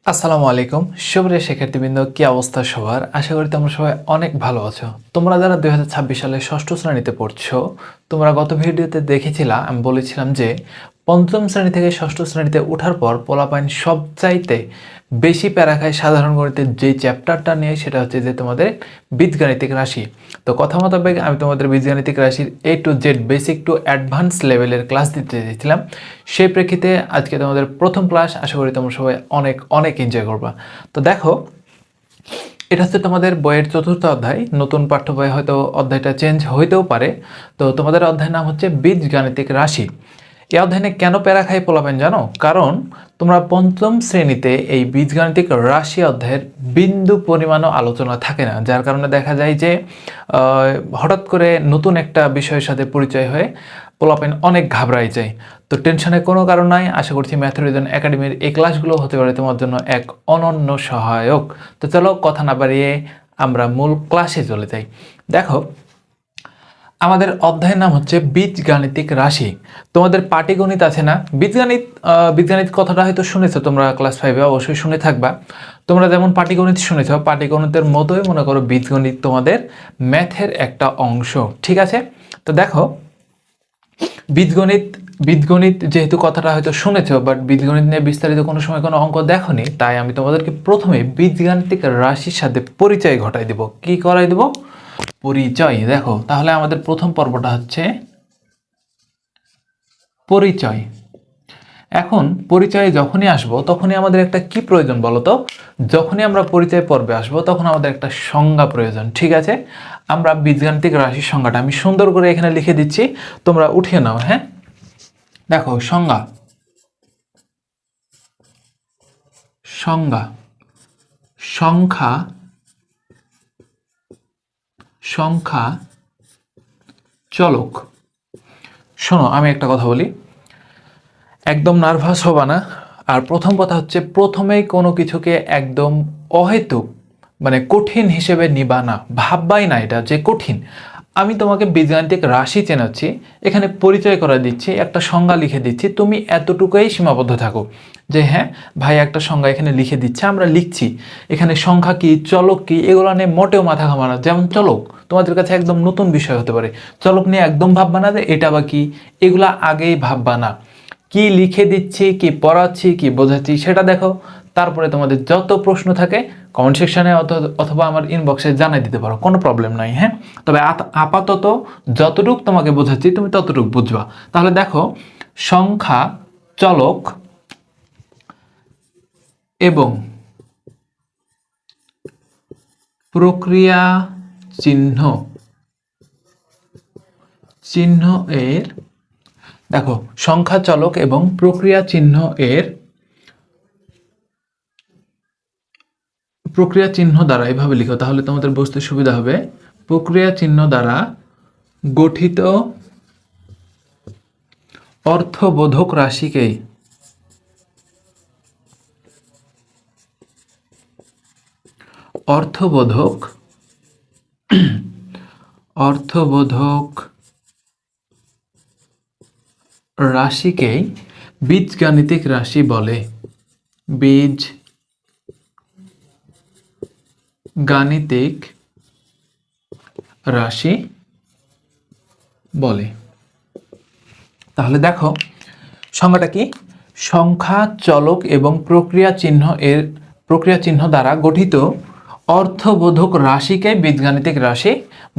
আসসালামু আলাইকুম সুপ্রিয় শিক্ষার্থীবৃন্দ, কি অবস্থা সবার? আশা করি তোমরা সবাই অনেক ভালো আছো। তোমরা যারা 2026 সালে ষষ্ঠ শ্রেণীতে পড়ছো, তোমরা গত ভিডিওতে দেখেছিলা আমি বলেছিলাম যে পঞ্চম শ্রেণী থেকে ষষ্ঠ শ্রেণীতে ওঠার পর পোলাপাইন সবচাইতে বেশি প্যারা খায় সাধারণ গণিতের যে চ্যাপ্টারটা নিয়ে, সেটা হচ্ছে যে তোমাদের বীজগাণিতিক রাশি। তো কথা মোতাবেক আমি তোমাদের বীজগাণিতিক রাশির A to Z basic to advance লেভেলের ক্লাস দিতে চেয়েছিলাম। সেই প্রেক্ষিতে আজকে তোমাদের প্রথম ক্লাস, আশা করি তোমরা সবাই অনেক অনেক এনজয় করবা। তো দেখো, এটা হচ্ছে তোমাদের বইয়ের চতুর্থ অধ্যায়। নতুন পাঠ্য বই হয়তো অধ্যায়টা চেঞ্জ হইতেও পারে। তো তোমাদের অধ্যায়ের নাম হচ্ছে বীজগাণিতিক রাশি। এই অধ্যায়ে কেন প্যারা খাই পোলাবেন জানো? কারণ তোমরা পঞ্চম শ্রেণীতে এই বীজগাণিতিক রাশি অধ্যায়ের বিন্দু পরিমাণও আলোচনা থাকে না, যার কারণে দেখা যায় যে হঠাৎ করে নতুন একটা বিষয়ের সাথে পরিচয় হয়ে পোলাপেন অনেক ঘাবড়াই যায়। তো টেনশনের কোনো কারণ নাই। আশা করছি ম্যাথরিজন একাডেমির এই ক্লাসগুলো হতে পারে তোমার জন্য এক অনন্য সহায়ক। তো চলো কথা না বাড়িয়ে আমরা মূল ক্লাসে চলে যাই। দেখো, আমাদের অধ্যায়ের নাম হচ্ছে বীজগাণিতিক রাশি। তোমাদের পাটিগণিত আছে না? বীজগণিত কথাটা হয়তো শুনেছো তোমরা, ক্লাস 5-এ অবশ্যই শুনে থাকবা। তোমরা যেমন পাটিগণিত শুনেছো, পাটিগণিতের মতোই মনে করো বীজগণিত তোমাদের ম্যাথের একটা অংশ, ঠিক আছে? তো দেখো, বীজগণিত বীজগণিত যেহেতু কথাটা হয়তো শুনেছো, বাট বীজগণিত নিয়ে বিস্তারিত কোনো সময় কোনো অঙ্ক দেখোনি, তাই আমি তোমাদেরকে প্রথমে বীজগাণিতিক রাশির সাথে পরিচয় ঘটাই দেব। কি করাই দেব? পরিচয়। দেখো, তাহলে আমাদের প্রথম পর্বটা হচ্ছে পরিচয়। এখন পরিচয়ে যখনই আসবো তখনই আমাদের একটা কি প্রয়োজন বলো তো? যখনই আমরা পরিচয় পর্বে আসবো তখন আমাদের একটা সংজ্ঞা প্রয়োজন, ঠিক আছে? আমরা বীজগাণিতিক রাশির সংজ্ঞাটা আমি সুন্দর করে এখানে লিখে দিচ্ছি, তোমরা উঠিয়ে নাও। হ্যাঁ, দেখো, সংজ্ঞা সংজ্ঞা সংখ্যা সংখ্যা চলক। শোনো, আমি একটা কথা বলি, একদম নার্ভাস হবা না। আর প্রথম কথা হচ্ছে, প্রথমেই কোনো কিছুকে একদম অহেতুক মানে কঠিন হিসেবে নিবা না, ভাববাই না এটা যে কঠিন। আমি তোমাকে বীজগাণিতিক রাশি চেনাচ্ছি, এখানে পরিচয় করে দিচ্ছি, একটা সংজ্ঞা লিখে দিচ্ছি, তুমি এতটুকুই সীমাবদ্ধ থাকো যে হ্যাঁ ভাই একটা সংজ্ঞা এখানে লিখে দিচ্ছে, আমরা লিখছি। এখানে সংখ্যা কি, চলক কি, এগুলো নিয়ে মোটেও মাথা ঘামানো। যেমন চলক তোমাদের কাছে একদম নতুন বিষয় হতে পারে, চলক নিয়ে একদম ভাববা না যে এটা বা কি, এগুলা আগেই ভাববা না। কি লিখে দিচ্ছি, কি পড়াচ্ছি, কি বোঝাচ্ছি সেটা দেখো। তারপরে তোমাদের যত প্রশ্ন থাকে কমেন্ট সেকশনে অথবা আমার ইনবক্সে জানাই দিতে পারো, কোনো প্রবলেম নাই। হ্যাঁ, তবে আপাতত যতটুক তোমাকে বোঝাচ্ছি তুমি ততটুক বুঝবা। তাহলে দেখো, সংখ্যা চলক এবং প্রক্রিয়া চিহ্ন চিহ্ন এর, দেখো, সংখ্যা চলক এবং প্রক্রিয়া চিহ্ন এর প্রক্রিয়া চিহ্ন দ্বারা, এভাবে লিখো তাহলে তোমাদের বুঝতে সুবিধা হবে। প্রক্রিয়া চিহ্ন দ্বারা গঠিত অর্থবোধক রাশিকেই অর্থবোধক অর্থবোধক রাশিকেই বীজগাণিতিক রাশি বলে। বীজ গাণিতিক রাশি বলে। তাহলে দেখো, সংজ্ঞাটা কি? সংখ্যা চলক এবং প্রক্রিয়া চিহ্ন দ্বারা গঠিত অর্থবোধক রাশিকে বীজগাণিতিক রাশি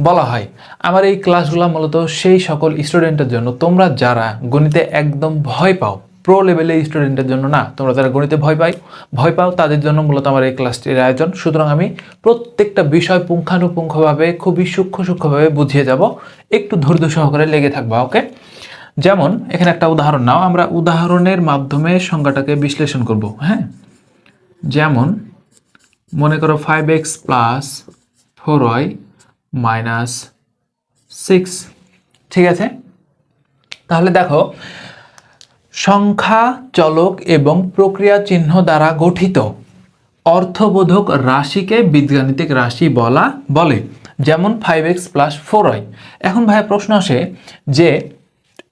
বলা হয়। আমার এই ক্লাসগুলো মূলত সেই সকল স্টুডেন্টের জন্য, তোমরা যারা গণিতে একদম ভয় পাও, প্রো লেভেলের স্টুডেন্টের জন্য না, তোমরা যারা গণিতে ভয় পাও তাদের জন্য মূলত আমার এই ক্লাসটির আয়োজন। সুতরাং আমি প্রত্যেকটা বিষয় পুঙ্খানুপুঙ্খভাবে খুবই সূক্ষ্মভাবে বুঝিয়ে যাব, একটু ধৈর্য সহকারে লেগে থাকবা, ওকে? যেমন এখানে একটা উদাহরণ নাও, আমরা উদাহরণের মাধ্যমে সংজ্ঞাটাকে বিশ্লেষণ করব। হ্যাঁ, যেমন মনে করো 5x প্লাস 4y মাইনাস 6, ঠিক আছে? তাহলে দেখো, সংখ্যা চলক এবং প্রক্রিয়া চিহ্ন দ্বারা গঠিত অর্থবোধক রাশিকে বীজগাণিতিক রাশি বলে। যেমন 5x প্লাস 4y। এখন ভাইয়া প্রশ্ন আসে যে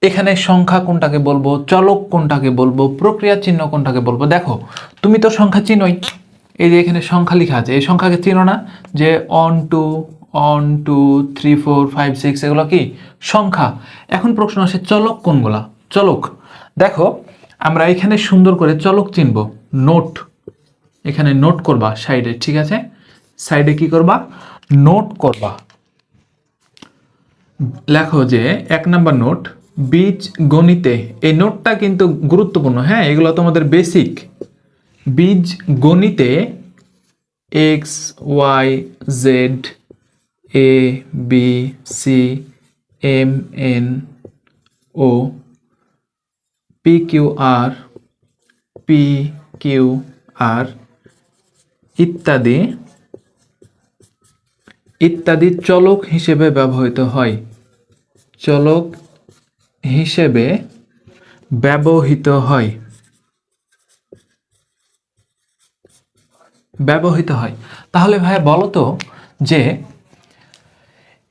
এখানে সংখ্যা কোনটাকে বলবো, চলক কোনটাকে বলবো, প্রক্রিয়া চিহ্ন কোনটাকে বলবো। দেখো তুমি তো সংখ্যা চিনোই, এই যে এখানে সংখ্যা লেখা আছে, এই সংখ্যাকে চিনো না, যে 1 2 1 2 3 4 5 6 এগুলো কি সংখ্যা। এখন প্রশ্ন আসে চলক কোনগুলা। চলক দেখো আমরা এখানে সুন্দর করে চলক চিনব, নোট, এখানে নোট করবা সাইডে, ঠিক আছে, সাইডে কি করবা, নোট করবা। লেখো যে 1 নাম্বার নোট, বীজ গণিতে, এই নোটটা কিন্তু গুরুত্বপূর্ণ, হ্যাঁ এগুলো তোমাদের বেসিক। বীজ গণিতে x y z a b c m n o p q r ইত্যাদি ইত্যাদি চলক হিসেবে ব্যবহৃত হয়। চলক হিসেবে ব্যবহৃত হয়, তাহলে ভাই বলো তো যে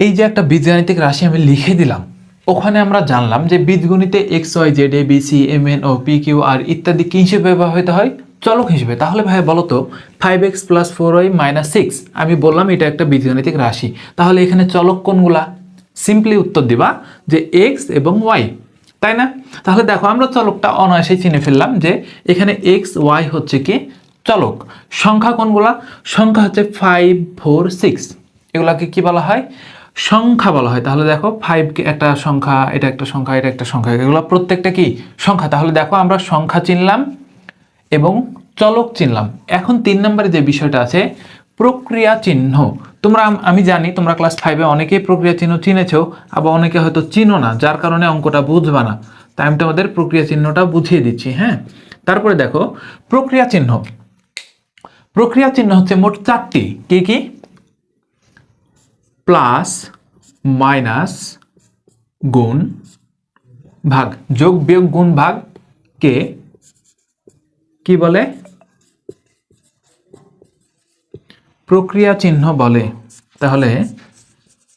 এই যে একটা বীজগাণিতিক রাশি আমি লিখে দিলাম, ওখানে আমরা জানলাম যে বীজগণিতে x y z a b c m n o p q r ইত্যাদি কি হিসেবে ব্যবহৃত হয়, চলক হিসেবে। তাহলে ভাই বলো তো 5x + 4y - 6, আমি বললাম এটা একটা বীজগাণিতিক রাশি, তাহলে এখানে চলক কোনগুলা, সিম্পলি উত্তর দিবা যে এক্স এবং ওয়াই, তাই না। তাহলে দেখো আমরা চলকটা অনায়াসে চিনে ফেললাম যে এখানে এক্স ওয়াই হচ্ছে কি চলক। সংখ্যা কোনগুলা, সংখ্যা হচ্ছে 5 4 6, এগুলাকে কি বলা হয়, সংখ্যা বলা হয়। তাহলে দেখো 5 একটা সংখ্যা, এটা একটা সংখ্যা, এটা একটা সংখ্যা, এগুলো প্রত্যেকটা কি সংখ্যা। তাহলে দেখো আমরা সংখ্যা চিনলাম এবং চলক চিনলাম। এখন 3 নম্বরে যে বিষয়টা আছে প্রক্রিয়া চিহ্ন, তোমরা, আমি জানি তোমরা ক্লাস 5-এ অনেকেই প্রক্রিয়া চিহ্ন চিনেছো, আবার অনেকে হয়তো চিনো না, যার কারণে অঙ্কটা বুঝবা না, তাই আমি তোমাদের প্রক্রিয়া চিহ্নটা বুঝিয়ে দিচ্ছি। হ্যাঁ, তারপরে দেখো প্রক্রিয়া চিহ্ন, প্রক্রিয়া চিহ্ন হচ্ছে মোট 4টি, কি কি, প্লাস মাইনাস গুণ ভাগ, যোগ বিয়োগ গুণ ভাগ কে কি বলে, প্রক্রিয়া চিহ্ন বলে। তাহলে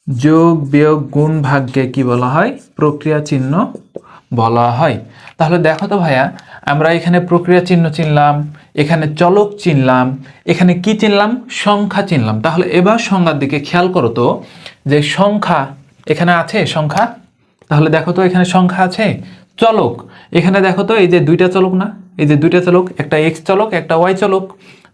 যোগ বিয়োগ গুণ ভাগকে কি বলা হয়, প্রক্রিয়া চিহ্ন বলা হয়। তাহলে দেখো তো ভাইয়া আমরা এখানে প্রক্রিয়া চিহ্ন চিনলাম, এখানে চলক চিনলাম, এখানে কি চিনলাম, সংখ্যা চিনলাম। তাহলে এবার সংখ্যার দিকে খেয়াল করো তো, যে সংখ্যা এখানে আছে সংখ্যা, তাহলে দেখো তো এখানে সংখ্যা আছে, চলক এখানে দেখো তো এই যে দুইটা চলক না, এই যে দুইটা চলক, একটা এক্স চলক একটা ওয়াই চলক।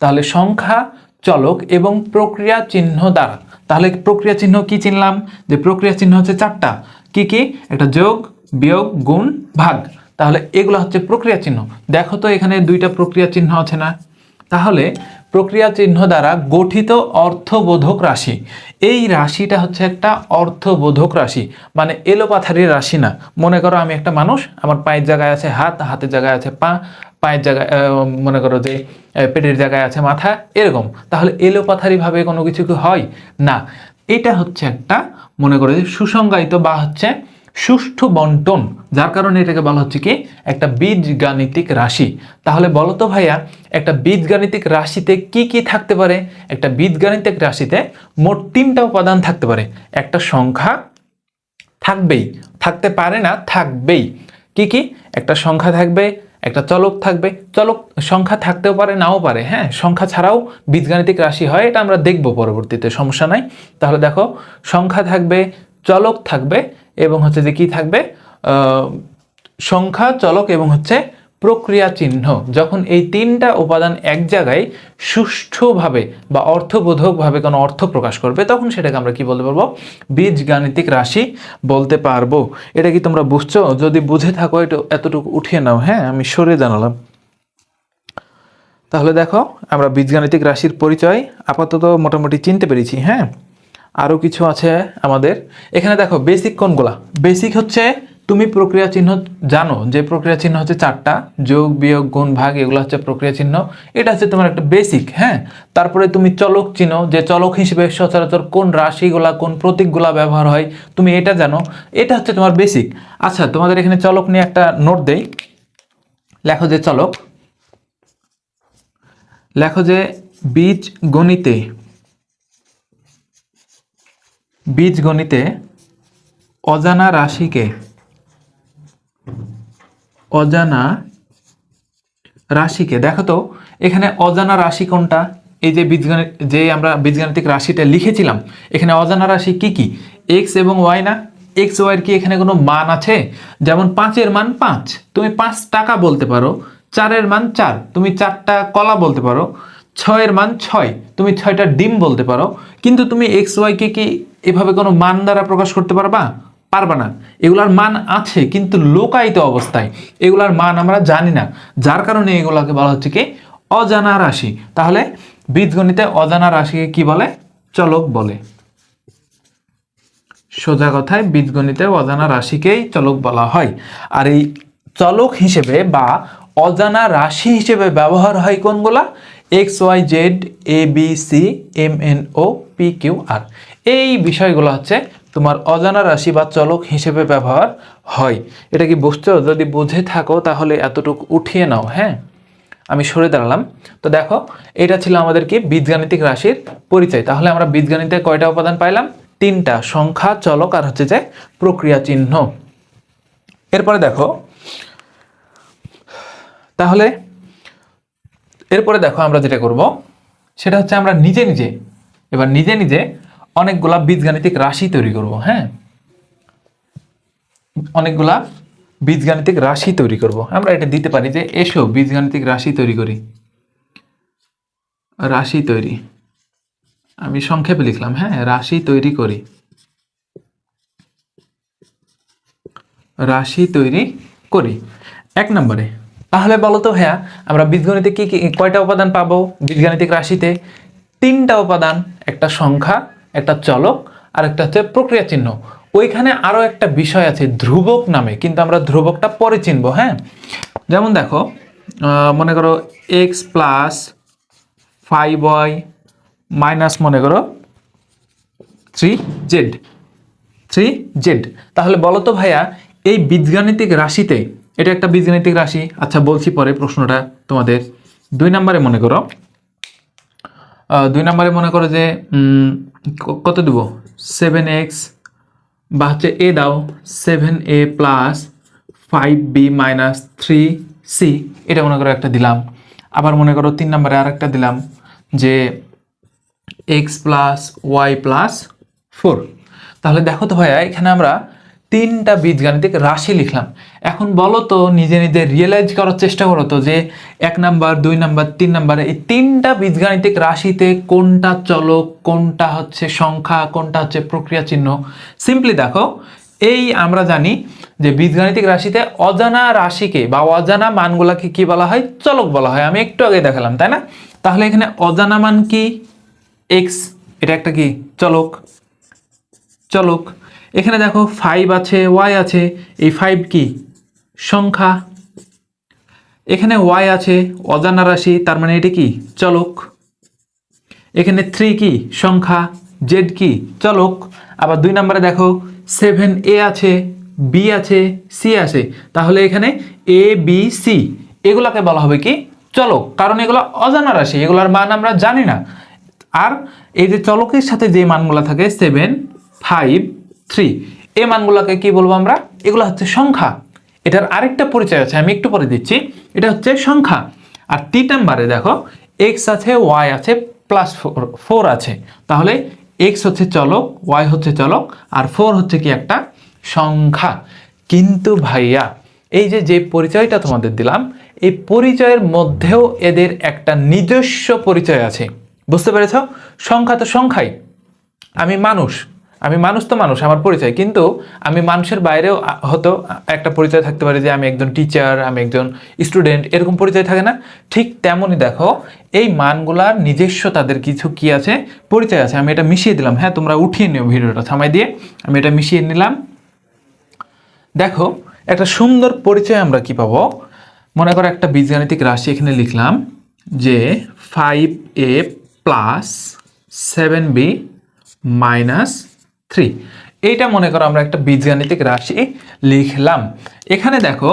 তাহলে সংখ্যা, চলক এবং প্রক্রিয়া চিহ্ন দ্বারা, তাহলে প্রক্রিয়া চিহ্ন কি চিনলাম, যে প্রক্রিয়া চিহ্ন হচ্ছে 4টা, কি কি, একটা যোগ বিয়োগ গুণ ভাগ, তাহলে এগুলো হচ্ছে প্রক্রিয়া চিহ্ন। দেখো তো এখানে দুইটা প্রক্রিয়া চিহ্ন আছে না, তাহলে প্রক্রিয়া চিহ্ন দ্বারা গঠিত অর্থবোধক রাশি, এই রাশিটা হচ্ছে একটা অর্থবোধক রাশি, মানে এলোপাথারির রাশি না। মনে করো আমি একটা মানুষ, আমার পায়ের জায়গায় আছে হাত, হাতের জায়গায় আছে পা, পায়ের জায়গায় মনে করো যে পেটের জায়গায় আছে মাথা, এরকম। তাহলে এলোপাথারিভাবে কোনো কিছু কি হয় না, এটা হচ্ছে একটা মনে করো যে সুসংজ্ঞায়িত বা হচ্ছে সুষ্ঠু বন্টন, যার কারণে এটাকে বলা হচ্ছে কি একটা বীজগাণিতিক রাশি। তাহলে বলো তো ভাইয়া একটা বীজগাণিতিক রাশিতে কি কি থাকতে পারে, একটা বীজগাণিতিক রাশিতে মোট 3টা উপাদান থাকতে পারে, একটা সংখ্যা থাকবেই, থাকতে পারে না, থাকবেই, কি কি, একটা সংখ্যা থাকবে, একটা চলক থাকবে, চলক সংখ্যা থাকতেও পারে নাও পারে, হ্যাঁ সংখ্যা ছাড়াও বীজগাণিতিক রাশি হয়, এটা আমরা দেখব পরবর্তীতে, সমস্যা নাই। তাহলে দেখো সংখ্যা থাকবে, চলক থাকবে এবং হচ্ছে যে কি থাকবে, সংখ্যা, চলক এবং হচ্ছে প্রক্রিয়া চিহ্ন। যখন এই 3টা উপাদান এক জায়গায় সুষ্ঠুভাবে বা অর্থবোধকভাবে কোনো অর্থ প্রকাশ করবে, তখন সেটাকে আমরা কি বলতে পারবো, বীজগাণিতিক রাশি বলতে পারবো। এটা কি তোমরা বুঝছো? যদি বুঝে থাকো এটা এতটুকু উঠিয়ে নাও, হ্যাঁ আমি সরে জানালাম। তাহলে দেখো আমরা বীজগাণিতিক রাশির পরিচয় আপাতত মোটামুটি চিনতে পেরেছি। হ্যাঁ, আরও কিছু আছে আমাদের এখানে। দেখো বেসিক কোনগুলা, বেসিক হচ্ছে তুমি প্রক্রিয়া চিহ্ন জানো, যে প্রক্রিয়া চিহ্ন হচ্ছে 4টা, যোগ বিয়োগ গুণ ভাগ, এগুলো হচ্ছে প্রক্রিয়া চিহ্ন, এটা হচ্ছে তোমার একটা বেসিক। হ্যাঁ, তারপরে তুমি চলক চিহ্ন, যে চলক হিসেবে সচরাচর কোন রাশিগুলা কোন প্রতীকগুলা ব্যবহার হয় তুমি এটা জানো, এটা হচ্ছে তোমার বেসিক। আচ্ছা তোমাদের এখানে চলক নিয়ে একটা নোট দেই, লেখো যে চলক, লেখো যে বীজগণিতে অজানা রাশিকে অজানা রাশিকে, দেখো তো এখানে অজানা রাশি কোনটা? এই যে যে আমরা বীজগাণিতিক রাশিটা লিখেছিলাম, এখানে অজানা রাশি কি কি? এক্স এবং ওয়াই না? এক্স ওয়াইয়ের কি এখানে কোনো মান আছে? যেমন 5-এর মান 5, তুমি 5 টাকা বলতে পারো। 4-এর মান 4, তুমি 4টা কলা বলতে পারো। 6-এর মান 6, তুমি 6টা ডিম বলতে পারো। কিন্তু তুমি এক্স ওয়াইকে কি এভাবে কোনো মান দ্বারা প্রকাশ করতে পারবা? পারবা না। এগুলার মান আছে কিন্তু লোকায়িত অবস্থায়, এগুলার মান আমরা জানি না, যার কারণে এগুলাকে বলা হচ্ছে কি অজানা রাশি। তাহলে বীজগণিতে অজানা রাশিকে কি বলে? চলক বলে। সোজা কথায় বীজগণিতে অজানা রাশিকেই চলক বলা হয়। আর এই চলক হিসেবে বা অজানা রাশি হিসেবে ব্যবহার হয় কোনগুলা? X y z a b c m n o p q r, এই বিষয়গুলো হচ্ছে তোমার অজানা রাশি বা চলক হিসেবে ব্যবহার হয়। এটা কি বুঝছো? যদি বুঝে থাকো তাহলে এতটুকু উঠিয়ে নাও। হ্যাঁ, আমি সরে দাঁড়ালাম। তো দেখো, এটা ছিল আমাদের কি বীজগাণিতিক রাশির পরিচয়। তাহলে আমরা বীজগণিতে কয়টা উপাদান পাইলাম? 3টা, সংখ্যা, চলক আর হচ্ছে যে প্রক্রিয়া চিহ্ন। এরপরে দেখো, তাহলে এরপরে দেখো আমরা যেটা করব সেটা হচ্ছে আমরা নিজে নিজে অনেকগুলা বীজগাণিতিক রাশি তৈরি করব। হ্যাঁ, অনেকগুলা বীজগাণিতিক রাশি তৈরি করব। আমরা এটা দিতে পারি যে এসো বীজগাণিতিক রাশি তৈরি করি। রাশি তৈরি, আমি সংক্ষেপে লিখলাম। হ্যাঁ, রাশি তৈরি করি, রাশি তৈরি করি 1 নম্বরে। তাহলে বলো তো ভাইয়া, আমরা বীজগণিতে কি কয়টা উপাদান পাবো? বীজগাণিতিক রাশিতে 3টা উপাদান, একটা সংখ্যা, একটা চলক আর একটা হচ্ছে প্রক্রিয়া চিহ্ন। ওইখানে আরো একটা বিষয় আছে ধ্রুবক নামে, কিন্তু আমরা ধ্রুবকটা পরে চিনব। হ্যাঁ, যেমন দেখো, মনে করো এক্স প্লাস 5y মাইনাস মনে করো 3z। তাহলে বলো তো ভাইয়া, এই বীজগাণিতিক রাশিতে, এটা একটা বীজগাণিতিক রাশি, আচ্ছা বলছি পরে প্রশ্নটা তোমাদের। 2 নম্বরে মনে করো, 2 নম্বরে মনে করো যে কত দেব? 7x বা হচ্ছে এ দাও 7a plus 5b minus 3c, এটা মনে করো একটা দিলাম। আবার মনে করো 3 নম্বরে আর একটা দিলাম যে x প্লাস ওয়াই প্লাস 4। তাহলে দেখো তো ভাইয়া, এখানে আমরা 3টা বীজগাণিতিক রাশি লিখলাম। এখন বলো তো, নিজে নিজে রিয়েলাইজ করার চেষ্টা করো তো যে 1 নাম্বার 2 নাম্বার 3 নাম্বারে এই 3টা বীজগাণিতিক রাশিতে কোনটা চলক, কোনটা হচ্ছে সংখ্যা, কোনটা হচ্ছে প্রক্রিয়া চিহ্ন। সিম্পলি দেখো, এই আমরা জানি যে বীজগাণিতিক রাশিতে অজানা রাশিকে বা অজানা মানগুলাকে কি বলা হয়? চলক বলা হয়। আমি একটু আগে দেখালাম, তাই না? তাহলে এখানে অজানা মান কি? x, এটা একটা কি চলক। এখানে দেখো 5 আছে, y আছে, এই 5 কি? সংখ্যা। এখানে y আছে, অজানা রাশি, তার মানে এটি কি? চলক। এখানে 3 কি? সংখ্যা। z কি? চলক। আবার 2 নম্বরে দেখো 7a আছে, b আছে, c আছে, তাহলে এখানে a b c এগুলাকে বলা হবে কি? চলক। কারণ এগুলো অজানা রাশি, এগুলোর মান আমরা জানি না। আর এই যে চলকের সাথে যে মানগুলো থাকে 7, 5, 3, এই মানগুলোকে কি বলবো আমরা? এগুলো হচ্ছে সংখ্যা। এটার আরেকটা পরিচয় আছে, আমি একটু পরে দিচ্ছি। এটা হচ্ছে সংখ্যা। আর 3 নম্বরে দেখো x আছে, y আছে, প্লাস 4 আছে, তাহলে x হচ্ছে চলক, y হচ্ছে চলক, আর 4 হচ্ছে কি? একটা সংখ্যা। কিন্তু ভাইয়া, এই যে পরিচয়টা তোমাদের দিলাম, এই পরিচয়ের মধ্যেও এদের একটা নিজস্ব পরিচয় আছে। বুঝতে পেরেছ? সংখ্যা তো সংখ্যাই। আমি মানুষ তো মানুষ, আমার পরিচয়। কিন্তু আমি মানুষের বাইরেও হয়তো একটা পরিচয় থাকতে পারে, যে আমি একজন টিচার, আমি একজন স্টুডেন্ট, এরকম পরিচয় থাকে না? ঠিক তেমনই দেখো, এই মানগুলার নিজস্ব তাদের কিছু কি আছে? পরিচয় আছে। আমি এটা মিশিয়ে দিলাম। হ্যাঁ, তোমরা উঠিয়ে নিও ভিডিওটা থামাই দিয়ে, আমি এটা মিশিয়ে নিলাম। দেখো, একটা সুন্দর পরিচয় আমরা কি পাবো? মনে করো একটা বীজগাণিতিক রাশি এখানে লিখলাম যে 5a প্লাস 7b মাইনাস 3। এইটা মনে করো আমরা একটা বীজগাণিতিক রাশি লিখলাম। এখানে দেখো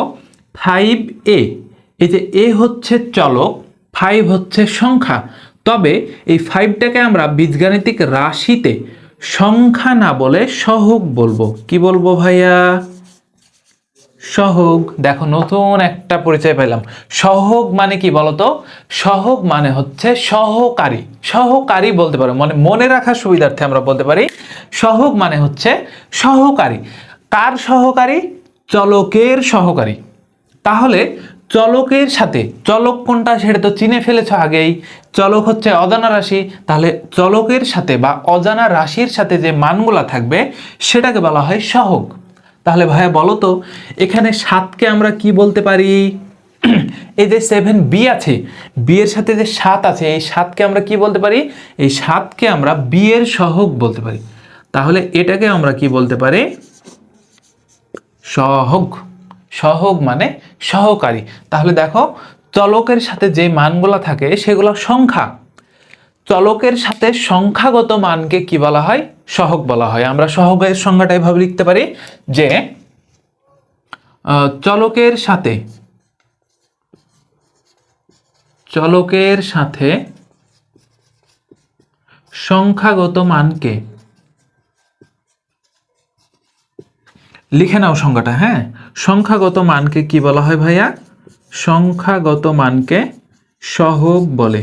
5a, এই যে a হচ্ছে চলক, 5 হচ্ছে সংখ্যা। তবে এই 5টাকে আমরা বীজগাণিতিক রাশিতে সংখ্যা না বলে সহগ বলবো। কি বলবো ভাইয়া? সহগ। দেখো নতুন একটা পরিচয় পেলাম। সহগ মানে কি বলতো? সহগ মানে হচ্ছে সহকারী। সহকারী বলতে পারো, মানে মনে রাখার সুবিধার্থে আমরা বলতে পারি সহগ মানে হচ্ছে সহকারী। কার সহকারী? চলকের সহকারী। তাহলে চলকের সাথে, চলক কোনটা সেটা তো চিনে ফেলেছ আগেই, চলক হচ্ছে অজানা রাশি। তাহলে চলকের সাথে বা অজানা রাশির সাথে যে মানগুলা থাকবে সেটাকে বলা হয় সহগ। তাহলে ভাইয়া বলো তো, এখানে 7কে আমরা কি বলতে পারি? এই যে 7b আছে, b এর সাথে যে 7 আছে, এই 7কে আমরা কি বলতে পারি? এই 7কে আমরা b এর সহগ বলতে পারি। তাহলে এটাকে আমরা কি বলতে পারি? সহগ। সহগ মানে সহকারী। তাহলে দেখো, চলকের সাথে যে মানগুলো থাকে সেগুলো সংখ্যা। চলকের সাথে সংখ্যাগত মানকে কি বলা হয়? সহগ বলা হয়। আমরা সহগের সংজ্ঞাটা এভাবে লিখতে পারি যে চলকের সাথে সংখ্যাগত মানকে, লিখে নাও সংজ্ঞাটা, হ্যাঁ। সংখ্যাগত মানকে কি বলা হয় ভাইয়া? সংখ্যাগত মানকে সহগ বলে।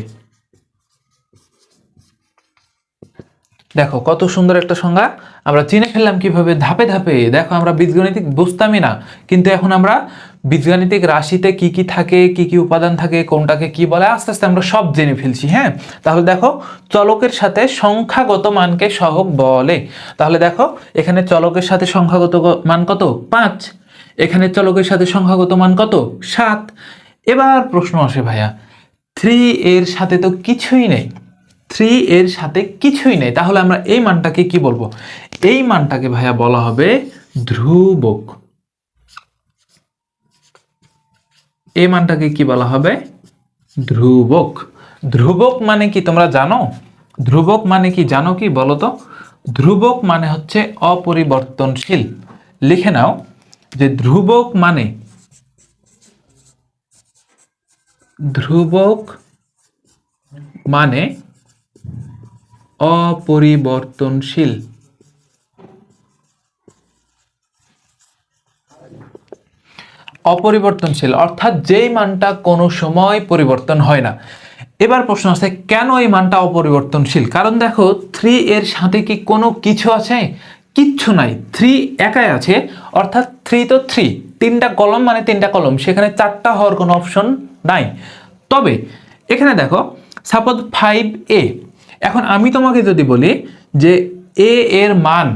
দেখো কত সুন্দর একটা সংজ্ঞা আমরা চিনে ফেললাম কিভাবে, ধাপে ধাপে। দেখো আমরা বীজগণিতিক বুঝতামই না, কিন্তু এখন আমরা বীজগাণিতিক রাশিতে কি কি থাকে, কি কি উপাদান থাকে, কোনটাকে কি বলে, আস্তে আস্তে আমরা সব জেনে ফেলছি। হ্যাঁ, তাহলে দেখো চলকের সাথে সংখ্যাগত মানকে সহগ বলে। তাহলে দেখো এখানে চলকের সাথে সংখ্যাগত মান কত? 5। এখানে চলকের সাথে সংখ্যাগত মান কত? 7। এবার প্রশ্ন আসে ভাইয়া, 3 এর সাথে তো কিছুই নেই। 3 এর সাথে কিছুই নেই, তাহলে আমরা এই মানটাকে কি বলবো? এই মানটাকে ভাইয়া বলা হবে ধ্রুবক। এই মানটাকে কি বলা হবে? ধ্রুবক। ধ্রুবক মানে কি তোমরা জানো? ধ্রুবক মানে কি জানো কি বলো তো? ধ্রুবক মানে হচ্ছে অপরিবর্তনশীল। লিখে নাও যে ধ্রুবক মানে, ধ্রুবক মানে অপরিবর্তনশীল। অপরিবর্তনশীল অর্থাৎ যেই মানটা কোনো সময় পরিবর্তন হয় না। এবার প্রশ্ন আছে, কেন এই মানটা অপরিবর্তনশীল? কারণ দেখো 3 এর সাথে কি কোনো কিছু আছে? কিচ্ছু নাই, 3 একাই আছে। অর্থাৎ 3 তো 3, 3টা কলম মানে 3টা কলম, সেখানে 4টা হওয়ার কোনো অপশন নাই। তবে এখানে দেখো সাপোজ 5a, এখন আমি তোমাকে যদি বলি যে a এর মান,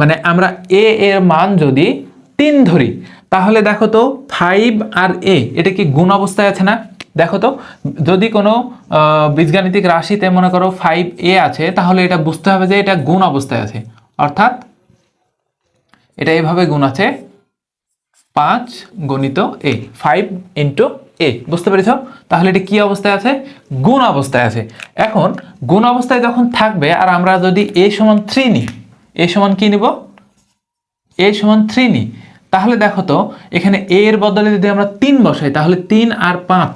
মানে আমরা a এর মান যদি 3 ধরি, তাহলে দেখো তো 5 আর a এটা কি গুণ অবস্থায় আছে না? দেখো তো, যদি কোনো বীজগাণিতিক রাশিতে মনে করো 5a আছে, তাহলে এটা বুঝতে হবে যে এটা গুণ অবস্থায় আছে। অর্থাৎ এটা এইভাবে গুণ আছে 5 গুণিত a, 5 ইন্টু a, বুঝতে পেরেছ? তাহলে এটা কি অবস্থায় আছে? গুণ অবস্থায় আছে। এখন গুণ অবস্থায় যখন থাকবে, আর আমরা যদি a সমান 3 নিই, a সমান কি নিব? a সমান 3 নিই, তাহলে দেখো তো এখানে a এর বদলে যদি আমরা 3 বসাই, তাহলে 3 আর 5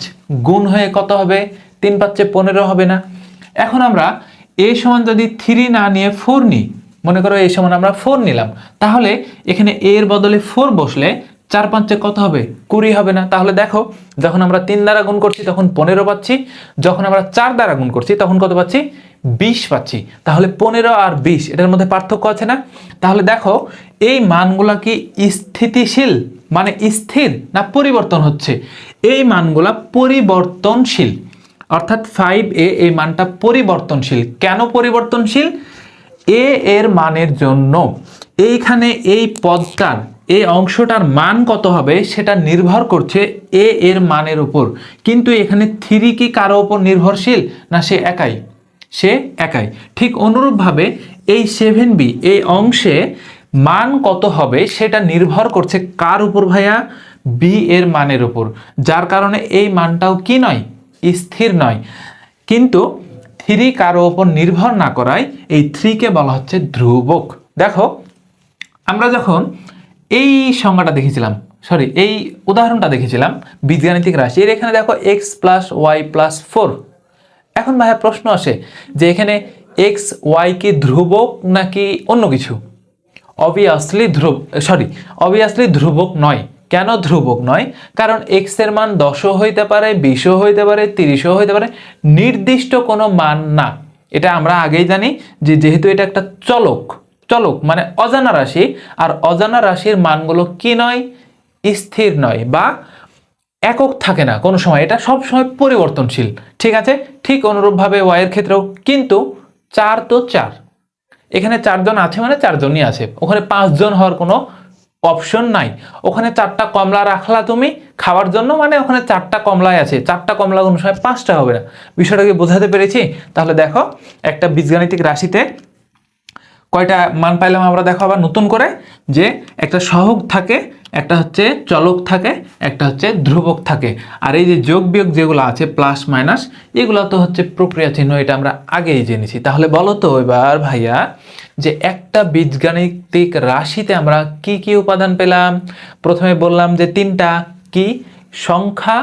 গুণ হয়ে কত হবে? 3 5 15 হবে না? এখন আমরা a সমান যদি 3 না নিয়ে 4 নিই, মনে করো a সমান আমরা 4 নিলাম, তাহলে এখানে a এর বদলে 4 বসলে 4 5 কত হবে? 20 হবে না? তাহলে দেখো যখন আমরা 3 দ্বারা গুণ করছি তখন 15 পাচ্ছি, যখন আমরা 4 দ্বারা গুণ করছি তখন কত পাচ্ছি? 20 পাচ্ছি। তাহলে 15 আর 20 এটার মধ্যে পার্থক্য আছে না? তাহলে দেখো এই মানগুলা কি স্থিতিশীল, মানে স্থির, না পরিবর্তন হচ্ছে? এই মানগুলা পরিবর্তনশীল। অর্থাৎ 5a এই মানটা পরিবর্তনশীল। কেন পরিবর্তনশীল? a এর মানের জন্য এইখানে এই পদটার, এই অংশটার মান কত হবে সেটা নির্ভর করছে a এর মানের উপর। কিন্তু এখানে 3 কি কারো উপর নির্ভরশীল? না, সে একাই, সে একাই। ঠিক অনুরূপভাবে এই 7b এই অংশে মান কত হবে সেটা নির্ভর করছে কার উপর ভাইয়া? b এর মানের উপর। যার কারণে এই মানটাও কি নয়? স্থির নয়। কিন্তু 3 কারো উপর নির্ভর না করায় এই 3 কে বলা হচ্ছে ধ্রুবক। দেখো আমরা যখন এই সংজ্ঞাটা দেখেছিলাম, সরি এই উদাহরণটা দেখেছিলাম বীজগাণিতিক রাশির, এখানে দেখো x প্লাস ওয়াই প্লাস 4। এখন ভাইয়া প্রশ্ন আসে যে এখানে x y কি ধ্রুবক নাকি অন্য কিছু? অবভিয়াসলি ধ্রুবক নয়। কেন ধ্রুবক নয়? কারণ এক্স এর মান 10ও হইতে পারে, 20ও হইতে পারে, 30ও হইতে পারে, নির্দিষ্ট কোনো মান না। এটা আমরা আগেই জানি যে যেহেতু এটা একটা চলক, চলক মানে অজানা রাশি, আর অজানা রাশির মানগুলো কি নয়? স্থির নয় বা একক থাকে না কোনো সময়, এটা সব সময় পরিবর্তনশীল। ঠিক আছে, ঠিক অনুরূপভাবে ওয়াই এর ক্ষেত্রেও। কিন্তু 4 তো 4, এখানে 4 জন আছে মানে 4 জনই আছে, ওখানে 5 জন হওয়ার কোনো অপশন নাই। ওখানে 4টা কমলা রাখলা তুমি খাওয়ার জন্য, মানে ওখানে 4টা কমলাই আছে, 4টা কমলা কোনো সময় 5টা হবে না। বিষয়টাকে বোঝাতে পেরেছি? তাহলে দেখো একটা বীজগাণিতিক রাশিতে কয়টা মান পাইলাম আমরা, দেখো আবার নতুন করে, যে একটা সহগ থাকে, একটা হচ্ছে চলক থাকে, একটা হচ্ছে ধ্রুবক থাকে। আর এই যে যোগ বিয়োগ যেগুলো আছে প্লাস মাইনাস, এগুলো তো হচ্ছে প্রক্রিয়া চিহ্ন, এটা আমরা আগেই জেনেছি। তাহলে বলো তো এবার ভাইয়া, যে একটা বীজগাণিতিক রাশিতে আমরা কি কি উপাদান পেলাম? প্রথমে বললাম যে 3টা, কি? সংখ্যা,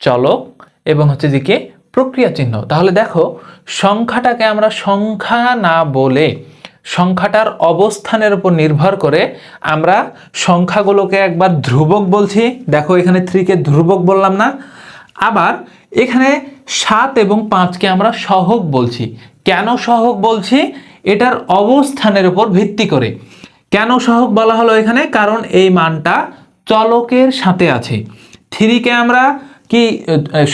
চলক এবং হচ্ছে যে কি প্রক্রিয়া চিহ্ন। তাহলে দেখো সংখ্যাটাকে আমরা সংখ্যা না বলে সংখ্যাটার অবস্থানের উপর নির্ভর করে আমরা সংখ্যাগুলোকে একবার ধ্রুবক বলছি। দেখো এখানে 3কে ধ্রুবক বললাম না? আবার এখানে 7 এবং 5কে আমরা সহগ বলছি। কেন সহগ বলছি? এটার অবস্থানের উপর ভিত্তি করে। কেন সহগ বলা হলো এখানে? কারণ এই মানটা চলকের সাথে আছে। 3কে আমরা কি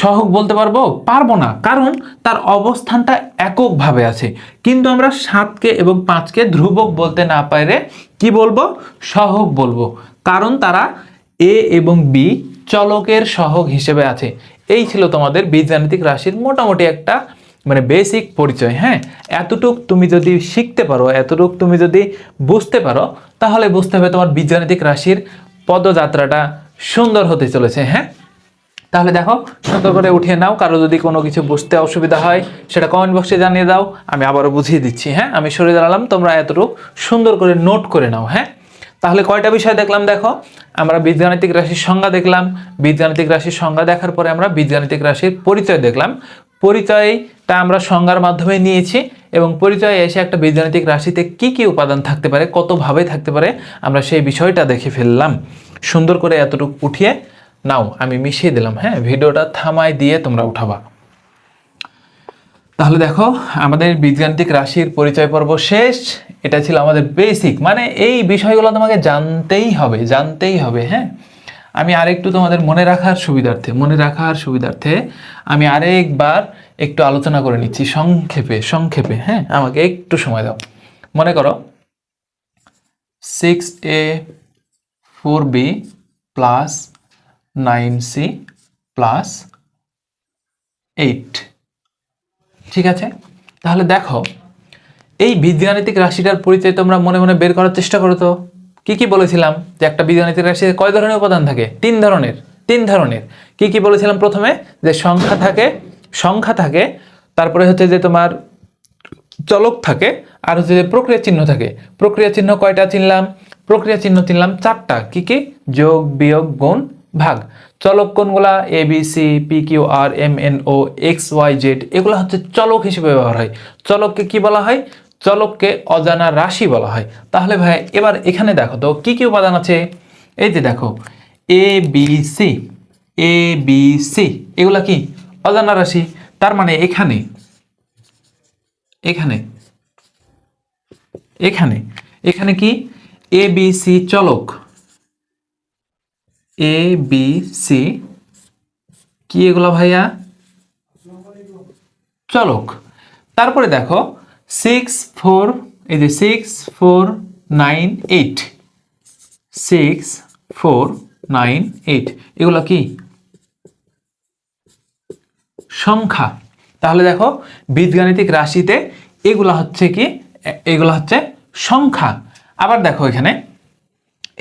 সহগ বলতে পারবো? পারবো না, কারণ তার অবস্থানটা এককভাবে আছে। কিন্তু আমরা 7কে এবং 5কে ধ্রুবক বলতে না পারে কি বলবো? সহগ বলবো, কারণ তারা এ এবং বি চলকের সহগ হিসেবে আছে। এই ছিল তোমাদের বীজগাণিতিক রাশির মোটামুটি একটা মানে বেসিক পরিচয়। হ্যাঁ, এতটুক তুমি যদি শিখতে পারো, এতটুক তুমি যদি বুঝতে পারো, তাহলে বুঝতে হবে তোমার বীজগাণিতিক রাশির পদযাত্রাটা সুন্দর হতে চলেছে। হ্যাঁ, তাহলে দেখো সুন্দর করে উঠিয়ে নাও। কারো যদি কোনো কিছু বুঝতে অসুবিধা হয় সেটা কমেন্ট বক্সে জানিয়ে দাও, আমি আবারও বুঝিয়ে দিচ্ছি। হ্যাঁ, আমি সরে দাঁড়ালাম, তোমরা এতটুকু সুন্দর করে নোট করে নাও। হ্যাঁ, তাহলে কয়টা বিষয় দেখলাম? দেখো আমরা বীজগাণিতিক রাশির সংজ্ঞা দেখলাম, বীজগাণিতিক রাশির সংজ্ঞা দেখার পরে আমরা বীজগাণিতিক রাশির পরিচয় দেখলাম। পরিচয়টা আমরা সংজ্ঞার মাধ্যমে নিয়েছি, এবং পরিচয়ে এসে একটা বীজগাণিতিক রাশিতে কি কি উপাদান থাকতে পারে, কতভাবে থাকতে পারে, আমরা সেই বিষয়টা দেখে ফেললাম। সুন্দর করে এতটুকু উঠিয়ে নাও, আমি মিশিয়ে দিলাম। হ্যাঁ, ভিডিওটা থামায় দিয়ে তোমরা উঠাবা। তাহলে দেখো আমাদের বীজগাণিতিক রাশির পরিচয় পর্ব শেষ। এটা ছিল আমাদের বেসিক, মানে এই বিষয়গুলো তোমাকে জানতেই হবে, জানতেই হবে। হ্যাঁ, আমি আরেকটু তোমাদের মনে রাখার সুবিধার্থে আমি আরেকবার একটু আলোচনা করে নিচ্ছি সংক্ষেপে। হ্যাঁ, আমাকে একটু সময় দাও। মনে করো 6a 4b plus 9c plus 8। ঠিক আছে, তাহলে দেখো এই বীজগাণিতিক রাশিটার পরিচয় তোমরা মনে মনে বের করার চেষ্টা করো তো। কি কি বলেছিলাম? যে একটা বীজগাণিতিক রাশিতে কয় ধরনের উপাদান থাকে? 3 ধরনের। কি কি বলেছিলাম? প্রথমে যে সংখ্যা থাকে, তারপরে হচ্ছে যে তোমার চলক থাকে, আর হচ্ছে যে প্রক্রিয়া চিহ্ন থাকে। প্রক্রিয়া চিহ্ন কয়টা চিনলাম? প্রক্রিয়া চিহ্ন চিনলাম 4টা। কি কি? যোগ, বিয়োগ, গুণ, ভাগ। চলক কোনগুলা? A b c, p q r, m n o, x y z, এগুলো হচ্ছে চলক হিসেবে ব্যবহার হয়। চলককে কি বলা হয়? চলককে অজানা রাশি বলা হয়। তাহলে ভাই এবার এখানে দেখো তো কি কি উপাদান আছে। এই যে দেখো এ বি সি, এগুলা কি? অজানা রাশি। তার মানে এখানে কি? এ বি সি চলক, এ বি সি কি এগুলা ভাইয়া? চলক। তারপরে দেখো 6 4, এই যে 6 4 9 8, 6 4 9 8 এগুলো কি? সংখ্যা। তাহলে দেখো বীজগাণিতিক রাশিতে এগুলা হচ্ছে কি? এগুলা হচ্ছে সংখ্যা। আবার দেখো এখানে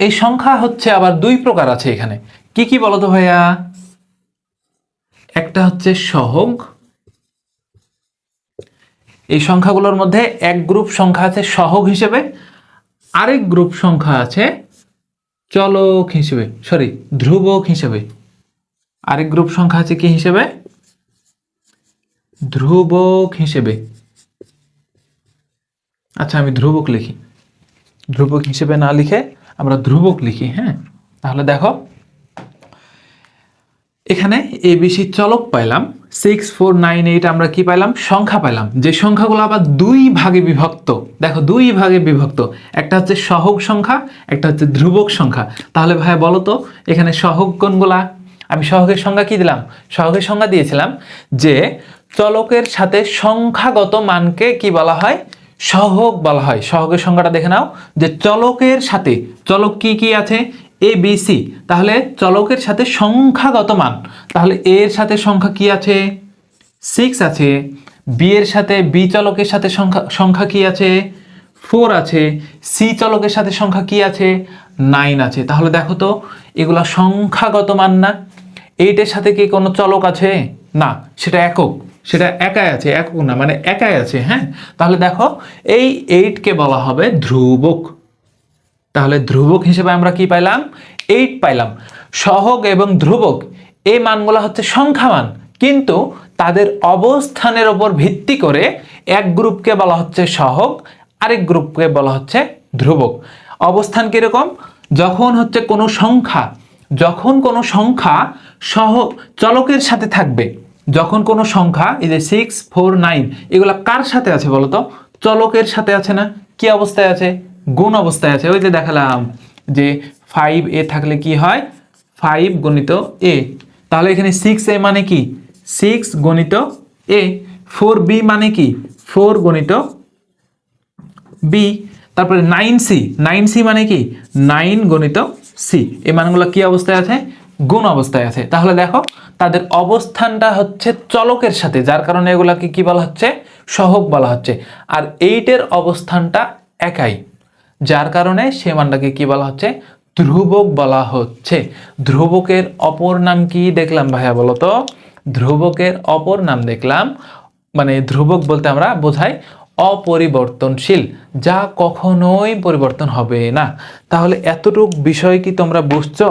এই সংখ্যা হচ্ছে আবার 2 প্রকার আছে এখানে। কি কি বলতো ভাইয়া? একটা হচ্ছে সহগ, এই সংখ্যাগুলোর মধ্যে এক গ্রুপ সংখ্যা আছে সহগ হিসেবে, আরেক গ্রুপ সংখ্যা আছে চলক হিসেবে, ধ্রুবক হিসেবে। আরেক গ্রুপ সংখ্যা আছে কি হিসেবে? ধ্রুবক হিসেবে। আচ্ছা, আমি ধ্রুবক লিখি, ধ্রুবক হিসেবে না লিখে আমরা ধ্রুবক লিখি। হ্যাঁ, তাহলে দেখো এখানে এবিসি চলক পাইলাম, 6 4 9 8 আমরা কি পাইলাম, সংখ্যা পাইলাম, যে সংখ্যাগুলো আবার দুই ভাগে বিভক্ত। দেখো দুই ভাগে বিভক্ত, একটা হচ্ছে সহগ সংখ্যা, একটা হচ্ছে ধ্রুবক সংখ্যা। তাহলে ভাই বলো তো এখানে সহগ কোনগুলা? আমি সহগের সংজ্ঞা কি দিলাম? সহগের সংজ্ঞা দিয়েছিলাম যে চলকের সাথে সংখ্যাগত মানকে কি বলা হয়, সহগ বলা হয়। সহগের সংজ্ঞাটা দেখে নাও, যে চলকের সাথে, চলক কি কি আছে, এ বি সি, তাহলে চলকের সাথে সংখ্যাগত মান, তাহলে এর সাথে সংখ্যা কি আছে, 6 আছে, বি এর সাথে, বি চলকের সাথে সংখ্যা কি আছে, 4 আছে, সি চলকের সাথে সংখ্যা কি আছে, 9 আছে। তাহলে দেখো তো এগুলা সংখ্যাগত মান না? 8 এর সাথে কি কোনো চলক আছে? না, সেটা একক, সেটা একাই আছে, একক না মানে একাই আছে। হ্যাঁ, তাহলে দেখো এই 8 কে বলা হবে ধ্রুবক। তাহলে ধ্রুবক হিসেবে আমরা কি পাইলাম, 8 পাইলাম। সহগ এবং ধ্রুবক এই মানগুলো হচ্ছে সংখ্যা মান, কিন্তু তাদের অবস্থানের উপর ভিত্তি করে এক গ্রুপকে বলা হচ্ছে সহগ, আরেক গ্রুপকে বলা হচ্ছে ধ্রুবক। অবস্থান কিরকম, যখন হচ্ছে কোনো সংখ্যা, যখন কোনো সংখ্যা সহ চলকের সাথে থাকবে, যখন কোনো সংখ্যা, এই যে 6 4 9 এগুলা কার সাথে আছে বলতো, চলকের সাথে আছে না? কি অবস্থায় আছে, গুণ অবস্থায় আছে। ওই যে দেখালাম যে 5a থাকলে কি হয়, 5 গণিত a, তাহলে এখানে 6a মানে কি, 6 গণিত a, 4b মানে কি, 4 গণিত b, তারপরে 9c, 9c মানে কি, 9 গণিত c। এই মানগুলো কি অবস্থায় আছে, গুণ অবস্থায় আছে। তাহলে দেখো তাদের অবস্থানটা হচ্ছে চলকের সাথে, যার কারণে এগুলাকে কি বলা হচ্ছে, সহগ বলা হচ্ছে। আর 8 এর অবস্থানটা একাই, যার কারণে সে মানটাকে কি বলা হচ্ছে, ধ্রুবক বলা হচ্ছে। ধ্রুবকের অপর নাম কি দেখলাম ভাইয়া বলো তো? ধ্রুবকের অপর নাম দেখলাম, মানে ধ্রুবক বলতে আমরা বোঝাই অপরিবর্তনশীল, যা কখনোই পরিবর্তন হবে না। তাহলে এতটুক বিষয় কি তোমরা বুঝছো?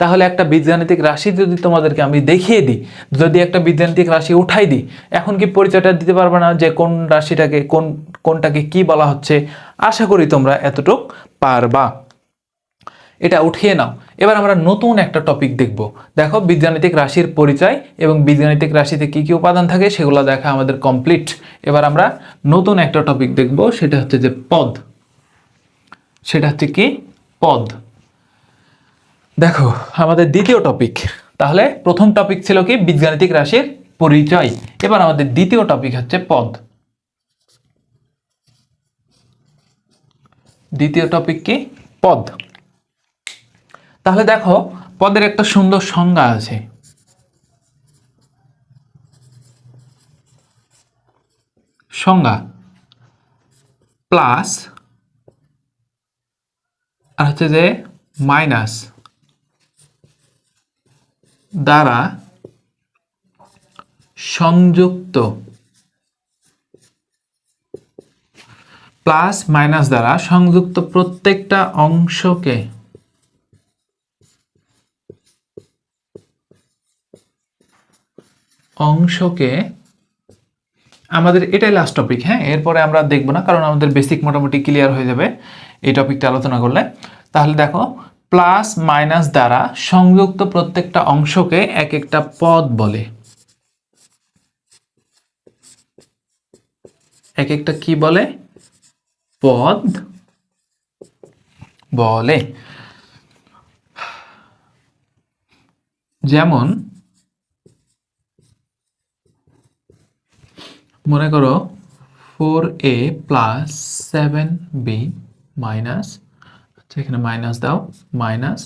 তাহলে একটা বীজগাণিতিক রাশি যদি তোমাদেরকে আমি দেখিয়ে দিই, যদি একটা বীজগাণিতিক রাশি উঠাই দিই, এখন কি পরিচয়টা দিতে পারবে না যে কোন রাশিটাকে, কোনটাকে কি বলা হচ্ছে? আশা করি তোমরা এতটুক পারবা। এটা উঠিয়ে নাও। এবার আমরা নতুন একটা টপিক দেখব। দেখো বীজগাণিতিক রাশির পরিচয় এবং বীজগাণিতিক রাশিতে কি কি উপাদান থাকে সেগুলো দেখা আমাদের কমপ্লিট। এবার আমরা নতুন একটা টপিক দেখব, সেটা হচ্ছে যে পদ। সেটা হচ্ছে কি, পদ। দেখো আমাদের দ্বিতীয় টপিক। তাহলে প্রথম টপিক ছিল কি, বীজগাণিতিক রাশির পরিচয়। এবার আমাদের দ্বিতীয় টপিক হচ্ছে পদ। দ্বিতীয় টপিক কি, পদ। তাহলে দেখো পদের একটা সুন্দর সংজ্ঞা আছে। সংজ্ঞা প্লাস আর হচ্ছে যে মাইনাস দ্বারা সংযুক্ত, প্লাস মাইনাস দ্বারা সংযুক্ত প্রত্যেকটা অংশকে আমাদের এটাই লাস্ট টপিক। হ্যাঁ, এরপরে আমরা দেখব না, কারণ আমাদের বেসিক মোটামুটি ক্লিয়ার হয়ে যাবে এই টপিকটা আলোচনা করলে। তাহলে দেখো প্লাস মাইনাস দ্বারা সংযুক্ত প্রত্যেকটা অংশকে এক একটা পদ বলে। এক একটা কি বলে, পদ বলে। যেমন মনে করো 4a প্লাস 7b মাইনাস, আচ্ছা এখানে মাইনাস দাও, মাইনাস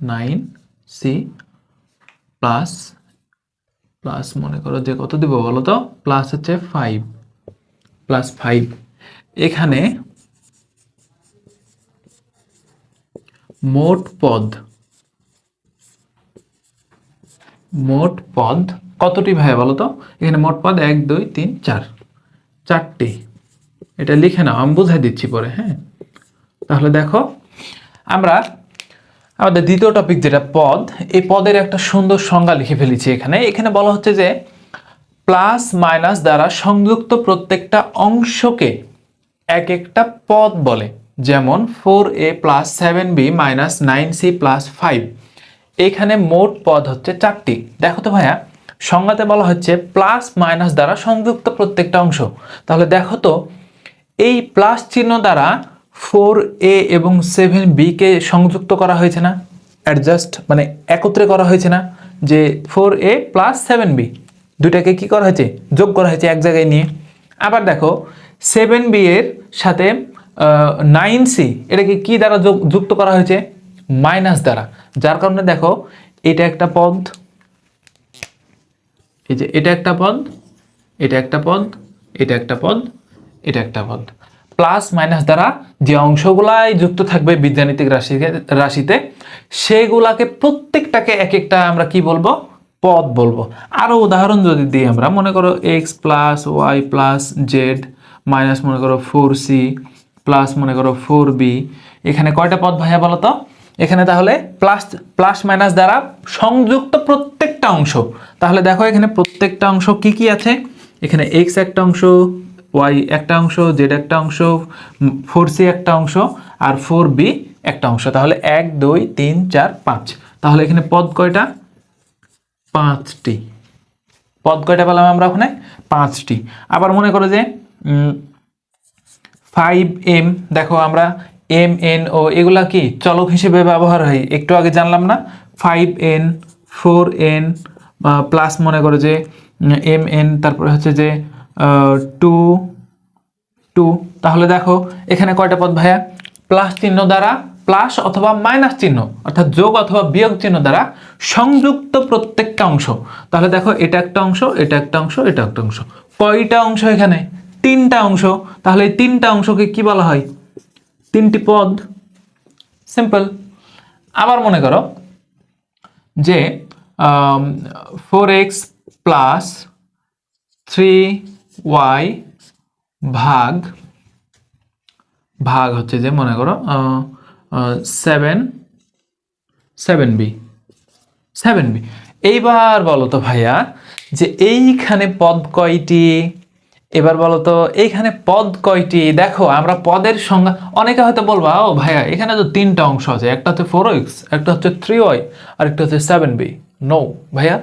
9c প্লাস, প্লাস মনে করো যে কত দিব বলো তো, প্লাস হচ্ছে 5, প্লাস 5। এখানে মোট পদ, মোট পদ কতটি ভাই বলো তো? এখানে মোট পদ 1 2 3 4, 4টি। এটা লিখে নাও, আমি বুঝাই দিচ্ছি পরে। হ্যাঁ, তাহলে দেখো আমরা আমাদের দ্বিতীয় টপিক যেটা পদ, এই পদের একটা সুন্দর সংজ্ঞা লিখে ফেলেছি এখানে। এখানে বলা হচ্ছে যে প্লাস মাইনাস দ্বারা সংযুক্ত প্রত্যেকটা অংশকে এক একটা পদ বলে। যেমন 4a plus 7b minus 9c plus 5, এখানে মোট পদ হচ্ছে 4টি। দেখো তো ভাইয়া, সংজ্ঞাতে বলা হচ্ছে প্লাস মাইনাস দ্বারা সংযুক্ত প্রত্যেকটা অংশ। তাহলে দেখো তো, এই প্লাস চিহ্ন দ্বারা 4a এবং 7b কে সংযুক্ত করা হয়েছে না, অ্যাডজাস্ট মানে একত্রে করা হয়েছে না, যে 4a প্লাস 7b দুইটাকে কি করা হয়েছে, যোগ করা হয়েছে এক জায়গায় নিয়ে। আবার দেখো 7b এর সাথে 9c এটাকে কি দ্বারা যুক্ত করা হয়েছে, মাইনাস দ্বারা, যার কারণে দেখো এটা একটা পদ, এই যে এটা একটা পদ, এটা একটা পদ, এটা একটা পদ, এটা একটা পদ। প্লাস মাইনাস দ্বারা যে অংশগুলাই যুক্ত থাকবে বীজগাণিতিক রাশিতে সেগুলাকে প্রত্যেকটাকে এক একটা আমরা কি বলবো, পদ বলবো। আরো উদাহরণ যদি দিই আমরা, মনে করো x plus y plus z minus মনে করো 4c প্লাস মনে করো 4b, এখানে কয়টা পদ ভাইয়া বলো তো? এখানে তাহলে প্লাস মাইনাস দ্বারা সংযুক্ত প্রত্যেকটা অংশ। তাহলে দেখো এখানে প্রত্যেকটা অংশ কি কি আছে, এখানে x একটা অংশ, y একটা অংশ, z একটা অংশ, 4c একটা অংশ আর 4b একটা অংশ। তাহলে 1 2 3 4 5, তাহলে এখানে পদ কয়টা, 5টি। পদ কয়টা পেলাম আমরা ওখানে, 5টি। আবার মনে করো যে 5m, দেখো আমরা m n ও এগুলা কি চলক হিসেবে ব্যবহার হয়, একটু আগে জানলাম না, 5n 4n প্লাস মনে করো যে mn, তারপরে হচ্ছে যে 2। তাহলে দেখো এখানে কয়টা পদ ভাইয়া, প্লাস চিহ্ন দ্বারা, প্লাস অথবা মাইনাস চিহ্ন অর্থাৎ যোগ অথবা বিয়োগ চিহ্ন দ্বারা সংযুক্ত প্রত্যেকটা অংশ। তাহলে দেখো এটা একটা অংশ, এটা একটা অংশ, এটা একটা অংশ। কয়টা অংশ এখানে, 3টা অংশ। তাহলে এই 3টা অংশকে কি বলা হয়, 3টি পদ। সিম্পল। আবার মনে করো যে 4x প্লাস 3y ভাগ হচ্ছে যে মনে করো 7b। এইবার বলো তো ভাইয়া যে এইখানে পদ কয়টি, এবার বলো তো এইখানে পদ কয়টি। দেখো আমরা পদের সংজ্ঞা, অনেকে হয়তো বলবা ও ভাইয়া এখানে তো 3টা অংশ আছে, একটা হচ্ছে 4x, একটা হচ্ছে 3y আর একটা হচ্ছে 7b। নো ভাইয়া,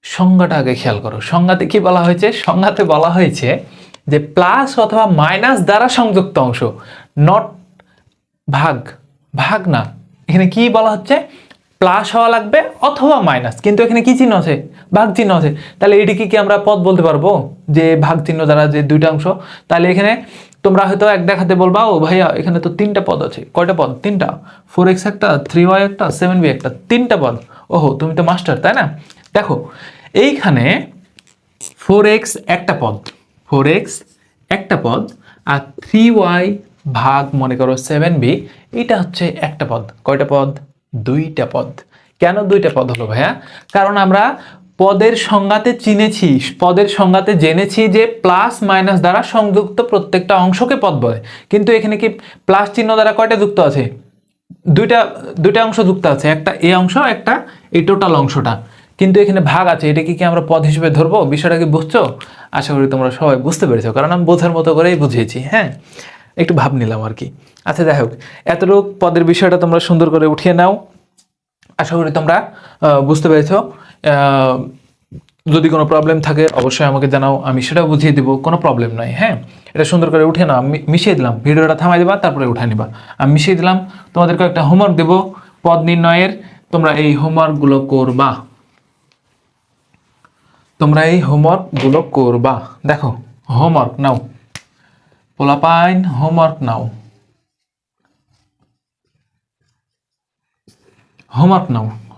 সংজ্ঞাটা আগে খেয়াল করো। সংজ্ঞাতে কি বলা হয়েছে, সংজ্ঞাতে বলা হয়েছে যে প্লাস অথবা মাইনাস দ্বারা সংযুক্ত অংশ, নট ভাগ না। এখানে কি বলা হচ্ছে, প্লাস হওয়া লাগবে অথবা মাইনাস, কিন্তু এখানে কি চিহ্ন আছে, ভাগ চিহ্ন আছে। তাহলে এটিকে কি আমরা পদ বলতে পারবো, যে ভাগ চিহ্ন দ্বারা যে দুইটা অংশ। তাহলে এখানে তোমরা হয়তো এক দেখাতে বলবা ও ভাইয়া এখানে তো 3টা পদ আছে। কয়টা পদ, 3টা, 4x একটা, 3y একটা, 7b একটা, 3টা পদ। ওহো তুমি তো মাস্টার, তাই না? দেখো এইখানে 4x একটা পদ, 4x একটা পদ, আর 3y ভাগ মনে করো 7b এটা হচ্ছে একটা পদ। কয়টা পদ, 2টা পদ। কেন 2টা পদ হলো ভাইয়া, কারণ আমরা পদের সংজ্ঞাতে চিনেছি, পদের সংজ্ঞাতে জেনেছি যে প্লাস মাইনাস দ্বারা সংযুক্ত প্রত্যেকটা অংশকে পদ বলে। কিন্তু এখানে কি প্লাস চিহ্ন দ্বারা কয়টা যুক্ত আছে, দুইটা অংশ যুক্ত আছে, একটা এ অংশ, একটা এই টোটাল অংশটা। কিন্তু এখানে ভাগ আছে, এটা কি আমরা পদ হিসেবে ধরবো? বিষয়টা কি বুঝছো? আশা করি তোমরা সবাই বুঝতে পেরেছো, কারণ আমি বোঝার মতো করেই বুঝিয়েছি। হ্যাঁ, একটু ভাব নিলাম আর কি। আচ্ছা যাই হোক, এতটুকু পদের বিষয়টা তোমরা সুন্দর করে উঠিয়ে নাও। আশা করি তোমরা বুঝতে পেরেছো। যদি কোনো প্রবলেম থাকে অবশ্যই আমাকে জানাও, আমি সেটাও বুঝিয়ে দিব, কোনো প্রবলেম নাই। হ্যাঁ, এটা সুন্দর করে উঠে নাও। আমি মিশিয়ে দিলাম, ভিডিওটা থামাই দেবা, তারপরে উঠে নিবা। আমি মিশিয়ে দিলাম, তোমাদেরকে একটা হোমওয়ার্ক দেবো পদ নির্ণয়ের, তোমরা এই হোমওয়ার্কগুলো করবা। দেখো হোমওয়ার্ক নাও, পোলাপাইন হোমওয়ার্ক নাও,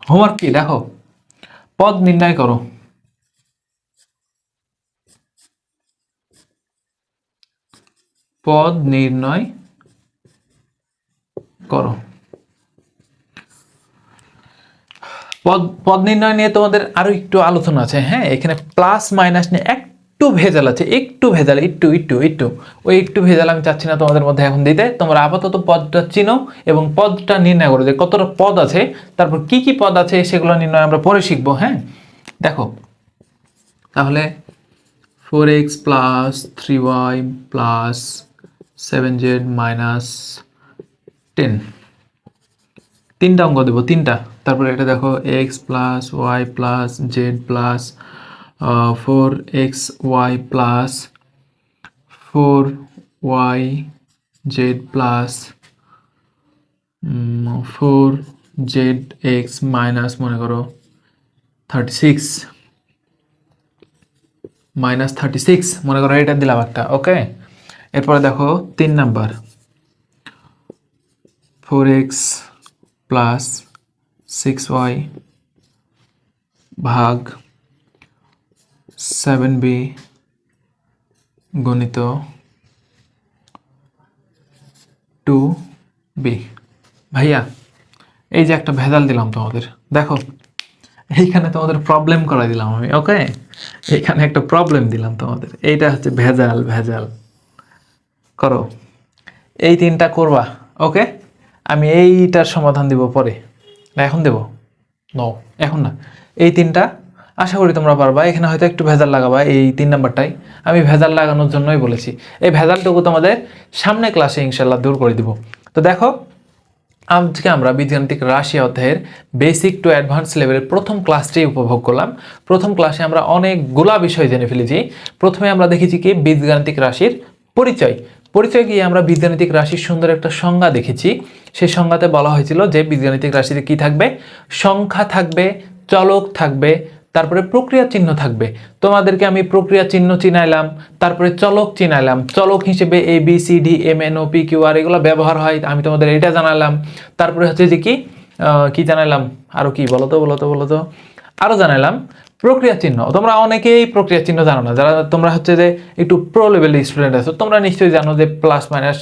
হোমওয়ার্ক কি দেখো, পদ নির্ণয় করো। পদ নির্ণয় করো। পদ নির্ণয় নিয়ে তোমাদের আরো একটু আলোচনা আছে। হ্যাঁ, এখানে প্লাস মাইনাস নিয়ে একটু ভেজাল আছে, একটু ওই একটু ভেজাল আমি চাচ্ছি না তোমাদের মধ্যে এখন দিতে। তোমরা আপাতত পদটা চিনো এবং পদটা নির্ণয় করো, যে কতটা পদ আছে, তারপর কি কি পদ আছে সেগুলো নির্ণয় আমরা পরে শিখবো। হ্যাঁ, দেখো তাহলে 4x plus 3y plus 7z minus 10, 3টা অঙ্ক দেবো, 3টা তারপরে এটা দেখো x plus y plus z plus 4xy plus 4y z plus 4zx minus মনে করো 36 মনে করো এটা দিলাম একটা। ওকে, এরপরে দেখো 3 নাম্বার 4x প্লাস 6y ভাগ 7b গণিত 2b। ভাইয়া এই যে একটা ভেজাল দিলাম তোমাদের, দেখো এইখানে তোমাদের প্রবলেম করাই দিলাম আমি। ওকে, এইখানে একটা প্রবলেম দিলাম তোমাদের, এইটা হচ্ছে ভেজাল। করো এই 3টা করবা। ওকে, আমি এইটার সমাধান দিব পরে, না এখন দেব, নো এখন না। এই 3টা আশা করি তোমরা পারবা। এখানে হয়তো একটু ভেজাল লাগাবা, এই 3 নাম্বারটাই আমি ভেজাল লাগানোর জন্যই বলেছি। এই ভেজালটুকু তোমাদের সামনে ক্লাসে ইনশাল্লাহ দূর করে দিব। তো দেখো, আজকে আমরা বীজগাণিতিক রাশি অধ্যায়ের বেসিক টু অ্যাডভান্স লেভেলের প্রথম ক্লাসটি উপভোগ করলাম। প্রথম ক্লাসে আমরা অনেকগুলা বিষয় জেনে ফেলেছি। প্রথমে আমরা দেখেছি কি বীজগাণিতিক রাশির পরিচয় গিয়ে আমরা বীজগাণিতিক রাশির সুন্দর একটা সংজ্ঞা দেখেছি। সেই সংজ্ঞাতে বলা হয়েছিল যে বীজগাণিতিক রাশিতে কি থাকবে, সংখ্যা থাকবে, চলক থাকবে, তারপরে প্রক্রিয়া চিহ্ন থাকবে। তোমাদেরকে আমি প্রক্রিয়া চিহ্ন চিনাইলাম, তারপরে চলক চিনাইলাম, চলক হিসেবে a b c d m n o p q r এগুলো ব্যবহার হয়, আমি তোমাদের এটা জানালাম। তারপরে হচ্ছে যে কি জানালাম, আরও কি বলো তো আরও জানালাম প্রক্রিয়া চিহ্ন। তোমরা অনেকেই প্রক্রিয়া চিহ্ন জানো না, যারা তোমরা হচ্ছে যে একটু প্রো লেভেলের স্টুডেন্ট আছো, তোমরা নিশ্চয়ই জানো যে প্লাস মাইনাস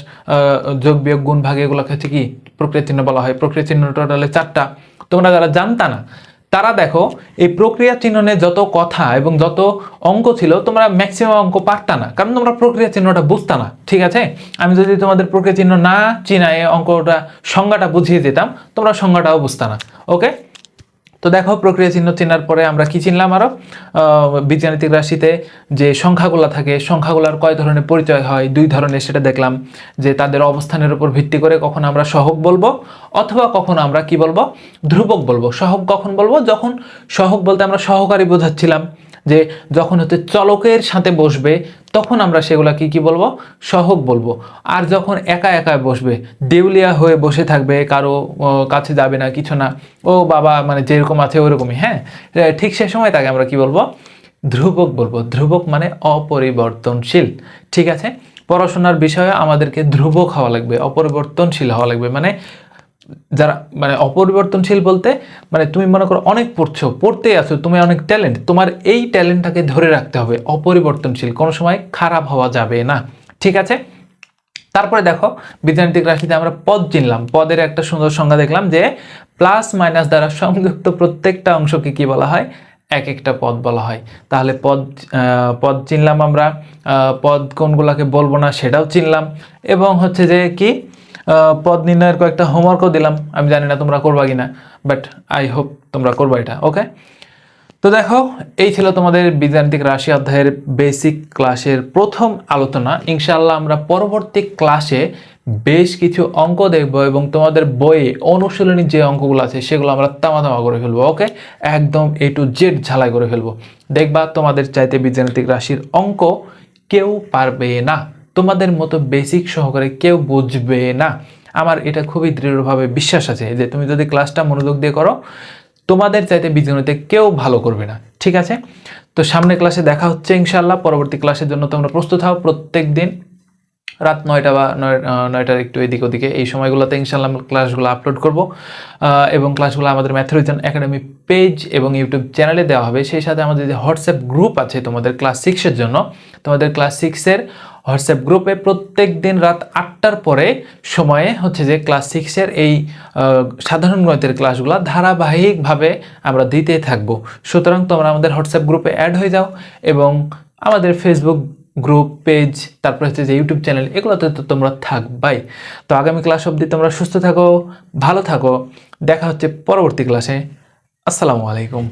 যোগ বিয়োগ গুণ ভাগ এগুলোকে হচ্ছে কি প্রক্রিয়া চিহ্ন বলা হয়। প্রক্রিয়া চিহ্ন টোটালে 4টা। তোমরা যারা জানতা না তারা দেখো এই প্রক্রিয়া চিহ্নে যত কথা এবং যত অঙ্ক ছিল তোমরা ম্যাক্সিমাম অঙ্ক পারতা না, কারণ তোমরা প্রক্রিয়া চিহ্নটা বুঝতা না। ঠিক আছে, আমি যদি তোমাদের প্রক্রিয়া চিহ্ন না চিনায় অঙ্কটা সংজ্ঞাটা বুঝিয়ে দিতাম, তোমরা সংজ্ঞাটাও বুঝতা না। ওকে, তো দেখো প্রক্রিয়া চিহ্ন চেনার পরে আমরা কি চিনলাম আরো, বীজগাণিতিক রাশিতে যে সংখ্যাগুলো থাকে, সংখ্যাগুলোর কয় ধরনের পরিচয় হয়, 2 ধরনের, সেটা দেখলাম। যে তাদের অবস্থানের উপর ভিত্তি করে কখন আমরা সহগ বলবো অথবা কখন আমরা কি বলবো, ধ্রুবক বলবো। সহগ কখন বলবো, যখন সহগ বলতে আমরা সহকারী বোঝাচ্ছিলাম, যে যখন হচ্ছে চলকের সাথে বসবে তখন আমরা সেগুলা কি বলবো, সহগ বলবো। আর যখন একা একা বসবে, দেউলিয়া হয়ে বসে থাকবে, কারো কাছে যাবে না, কিছু না, ও বাবা মানে যেরকম আছে ওরকমই, হ্যাঁ, ঠিক সে সময় তাকে আমরা কি বলবো, ধ্রুবক বলবো। ধ্রুবক মানে অপরিবর্তনশীল। ঠিক আছে, পড়াশোনার বিষয়ে আমাদেরকে ধ্রুবক হওয়া লাগবে, অপরিবর্তনশীল হওয়া লাগবে। মানে যারা মানে অপরিবর্তনশীল বলতে মানে তুমি মনে করো অনেক পড়তেই আছো, তুমি অনেক ট্যালেন্ট, তোমার এই ট্যালেন্টটাকে ধরে রাখতে হবে, অপরিবর্তনশীল, কোনো সময় খারাপ হওয়া যাবে না। ঠিক আছে, তারপরে দেখো বীজগাণিতিক রাশিতে আমরা পদ চিনলাম। পদের একটা সুন্দর সংজ্ঞা দেখলাম যে প্লাস মাইনাস দ্বারা সংযুক্ত প্রত্যেকটা অংশকে কি বলা হয়, এক একটা পদ বলা হয়। তাহলে পদ চিনলাম আমরা, পদ কোনগুলাকে বলবো না সেটাও চিনলাম, এবং হচ্ছে যে কি পদ নির্ণয়ের কয়েকটা হোমওয়ার্কও দিলাম। আমি জানি না তোমরা করবা কিনা, বাট আই হোপ তোমরা করবা এটা। ওকে, তো দেখো এই ছিল তোমাদের বীজগাণিতিক রাশি অধ্যায়ের বেসিক ক্লাসের প্রথম আলোচনা। ইনশাআল্লাহ আমরা পরবর্তী ক্লাসে বেশ কিছু অঙ্ক দেখব এবং তোমাদের বইয়ে অনুশীলনী যে অঙ্কগুলো আছে সেগুলো আমরা তামা করে ফেলবো। ওকে, একদম A to Z ঝালাই করে ফেলবো। দেখবা তোমাদের চাইতে বীজগাণিতিক রাশির অঙ্ক কেউ পারবে না, তোমাদের মতো বেসিক সহকারে কেউ বুঝবে না। আমার এটা খুবই দৃঢ়ভাবে বিশ্বাস আছে যে তুমি যদি ক্লাসটা মনোযোগ দিয়ে করো, তোমাদের চাইতে বীজগণিতে কেউ ভালো করবে না। ঠিক আছে, তো সামনে ক্লাসে দেখা হচ্ছে ইনশাআল্লাহ। পরবর্তী ক্লাসের জন্য তোমরা প্রস্তুত হও। প্রত্যেক দিন রাত 9টা বা 9টার একটু এদিক ওদিকে এই সময়গুলোতে ইনশাআল্লাহ ক্লাসগুলো আপলোড করব, এবং ক্লাসগুলো আমাদের ম্যাথরিজন একাডেমি পেজ এবং ইউটিউব চ্যানেলে দেওয়া হবে। সেই সাথে আমাদের যে হোয়াটসঅ্যাপ গ্রুপ আছে তোমাদের ক্লাস 6-এর জন্য, তোমাদের ক্লাস 6-এর হোয়াটসঅ্যাপ গ্রুপে প্রত্যেক দিন রাত 8টার পরে সময়ে হচ্ছে যে ক্লাস 6-এর এই সাধারণ গণিতের ক্লাসগুলো ধারাবাহিকভাবে আমরা দিতে থাকবো। সুতরাং তোমরা আমাদের হোয়াটসঅ্যাপ গ্রুপে অ্যাড হয়ে যাও, এবং আমাদের ফেসবুক গ্রুপ পেজ, তারপরে হচ্ছে যে ইউটিউব চ্যানেল, এগুলোতে তো তোমরা থাকবাই। তো আগামী ক্লাস অবধি তোমরা সুস্থ থাকো, ভালো থাকো, দেখা হচ্ছে পরবর্তী ক্লাসে। আসসালামু আলাইকুম।